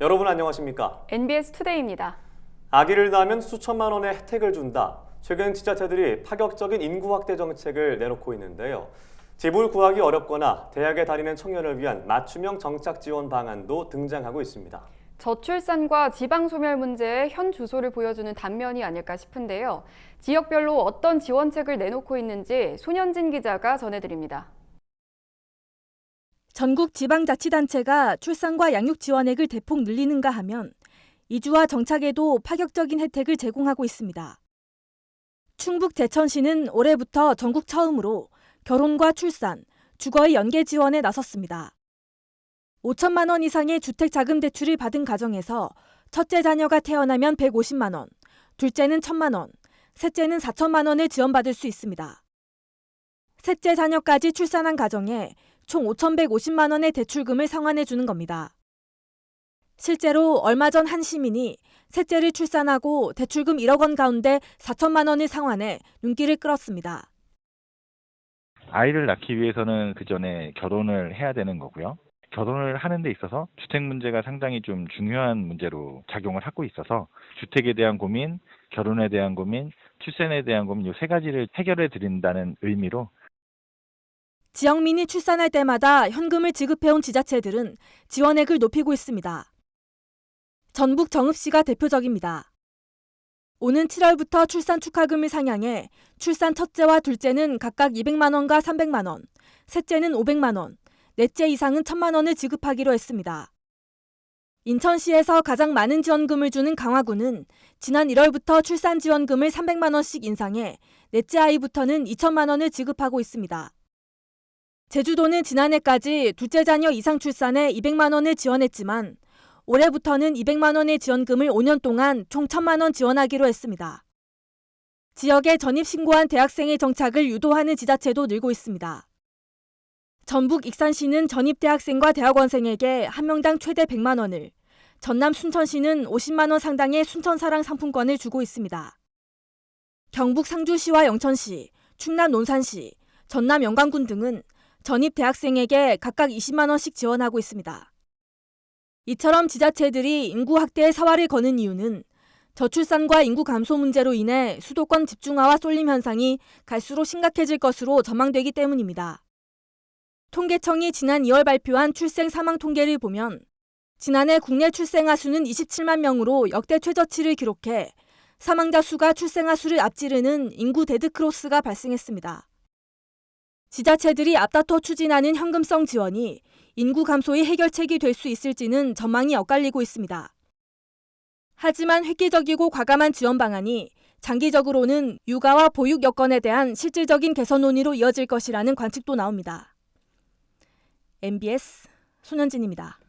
여러분 안녕하십니까? NBS 투데이입니다. 아기를 낳으면 수천만 원의 혜택을 준다. 최근 지자체들이 파격적인 인구 확대 정책을 내놓고 있는데요. 집을 구하기 어렵거나 대학에 다니는 청년을 위한 맞춤형 정착 지원 방안도 등장하고 있습니다. 저출산과 지방소멸 문제의 현 주소를 보여주는 단면이 아닐까 싶은데요. 지역별로 어떤 지원책을 내놓고 있는지 손현진 기자가 전해드립니다. 전국 지방자치단체가 출산과 양육 지원액을 대폭 늘리는가 하면 이주와 정착에도 파격적인 혜택을 제공하고 있습니다. 충북 제천시는 올해부터 전국 처음으로 결혼과 출산, 주거의 연계 지원에 나섰습니다. 5천만 원 이상의 주택자금 대출을 받은 가정에서 첫째 자녀가 태어나면 150만 원, 둘째는 1,000만 원, 셋째는 4천만 원을 지원받을 수 있습니다. 셋째 자녀까지 출산한 가정에 총 5,150만 원의 대출금을 상환해 주는 겁니다. 실제로 얼마 전 한 시민이 셋째를 출산하고 대출금 1억 원 가운데 4천만 원을 상환해 눈길을 끌었습니다. 아이를 낳기 위해서는 그 전에 결혼을 해야 되는 거고요. 결혼을 하는 데 있어서 주택 문제가 상당히 좀 중요한 문제로 작용을 하고 있어서 주택에 대한 고민, 결혼에 대한 고민, 출산에 대한 고민 이 세 가지를 해결해 드린다는 의미로 지역민이 출산할 때마다 현금을 지급해온 지자체들은 지원액을 높이고 있습니다. 전북 정읍시가 대표적입니다. 오는 7월부터 출산 축하금을 상향해 출산 첫째와 둘째는 각각 200만 원과 300만 원, 셋째는 500만 원, 넷째 이상은 1,000만 원을 지급하기로 했습니다. 인천시에서 가장 많은 지원금을 주는 강화군은 지난 1월부터 출산 지원금을 300만 원씩 인상해 넷째 아이부터는 2천만 원을 지급하고 있습니다. 제주도는 지난해까지 둘째 자녀 이상 출산에 200만 원을 지원했지만 올해부터는 200만 원의 지원금을 5년 동안 총 1,000만 원 지원하기로 했습니다. 지역에 전입 신고한 대학생의 정착을 유도하는 지자체도 늘고 있습니다. 전북 익산시는 전입 대학생과 대학원생에게 한 명당 최대 100만 원을, 전남 순천시는 50만 원 상당의 순천사랑 상품권을 주고 있습니다. 경북 상주시와 영천시, 충남 논산시, 전남 영광군 등은 전입 대학생에게 각각 20만 원씩 지원하고 있습니다. 이처럼 지자체들이 인구 확대에 사활을 거는 이유는 저출산과 인구 감소 문제로 인해 수도권 집중화와 쏠림 현상이 갈수록 심각해질 것으로 전망되기 때문입니다. 통계청이 지난 2월 발표한 출생 사망 통계를 보면 지난해 국내 출생아 수는 27만 명으로 역대 최저치를 기록해 사망자 수가 출생아 수를 앞지르는 인구 데드크로스가 발생했습니다. 지자체들이 앞다퉈 추진하는 현금성 지원이 인구 감소의 해결책이 될 수 있을지는 전망이 엇갈리고 있습니다. 하지만 획기적이고 과감한 지원 방안이 장기적으로는 육아와 보육 여건에 대한 실질적인 개선 논의로 이어질 것이라는 관측도 나옵니다. NBS 손현진입니다.